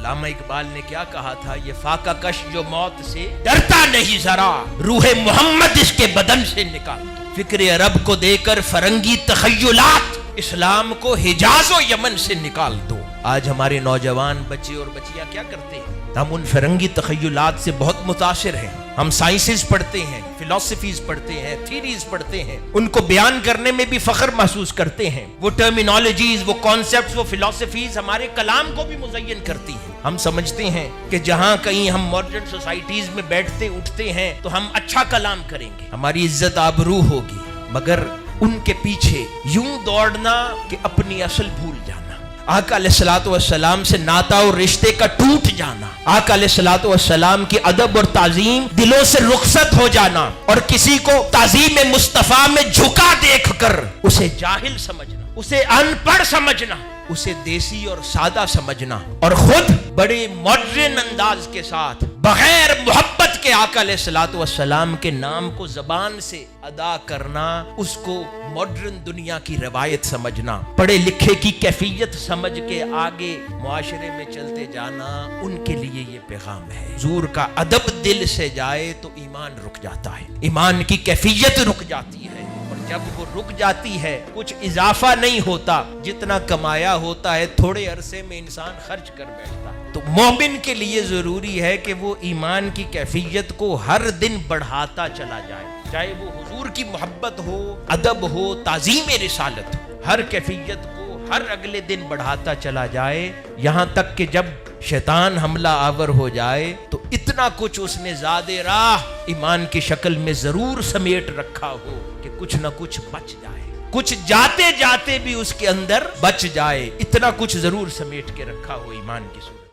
علامہ اقبال نے کیا کہا تھا؟ یہ فاقہ کش جو موت سے ڈرتا نہیں ذرا، روح محمد اس کے بدن سے نکال دو۔ فکر عرب کو دے کر فرنگی تخیلات، اسلام کو حجاز و یمن سے نکال دو۔ آج ہمارے نوجوان بچے اور بچیاں کیا کرتے ہیں؟ ہم ان فرنگی تخیلات سے بہت متاثر ہیں۔ ہم سائنسز پڑھتے ہیں، فلسفیز پڑھتے ہیں، تھیریز پڑھتے ہیں، ان کو بیان کرنے میں بھی فخر محسوس کرتے ہیں۔ وہ ٹرمینالوجیز، وہ کانسیپٹس، وہ فلسفیز ہمارے کلام کو بھی مزین کرتی ہیں۔ ہم سمجھتے ہیں کہ جہاں کہیں ہم ماڈرن سوسائٹیز میں بیٹھتے اٹھتے ہیں تو ہم اچھا کلام کریں گے، ہماری عزت آبرو ہوگی، مگر ان کے پیچھے یوں دوڑنا کہ اپنی اصل بھول جانا، آقا علیہ الصلوۃ والسلام سے ناتا اور رشتے کا ٹوٹ جانا، آقا علیہ الصلوۃ والسلام کی ادب اور تعظیم دلوں سے رخصت ہو جانا، اور کسی کو تعظیم مصطفیٰ میں جھکا دیکھ کر اسے جاہل سمجھنا، اسے ان پڑھ سمجھنا، اسے دیسی اور سادہ سمجھنا، اور خود بڑے ماڈرن انداز کے ساتھ بغیر محبت کے آقا علیہ الصلوۃ والسلام کے نام کو زبان سے ادا کرنا، اس کو ماڈرن دنیا کی روایت سمجھنا، پڑھے لکھے کی کیفیت سمجھ کے آگے معاشرے میں چلتے جانا، ان کے لیے یہ پیغام ہے۔ حضور کا ادب دل سے جائے تو ایمان رک جاتا ہے، ایمان کی کیفیت رک جاتی ہے، اور جب وہ رک جاتی ہے کچھ اضافہ نہیں ہوتا، جتنا کمایا ہوتا ہے تھوڑے عرصے میں انسان خرچ کر بیٹھتا ہے۔ تو مومن کے لیے ضروری ہے کہ وہ ایمان کی کیفیت کو ہر دن بڑھاتا چلا جائے، چاہے وہ حضور کی محبت ہو، ادب ہو، تعظیم رسالت ہو، ہر کیفیت کو ہر اگلے دن بڑھاتا چلا جائے، یہاں تک کہ جب شیطان حملہ آور ہو جائے تو اتنا کچھ اس نے زاد راہ ایمان کی شکل میں ضرور سمیٹ رکھا ہو کہ کچھ نہ کچھ بچ جائے، کچھ جاتے جاتے بھی اس کے اندر بچ جائے، اتنا کچھ ضرور سمیٹ کے رکھا ہو ایمان کی صورت۔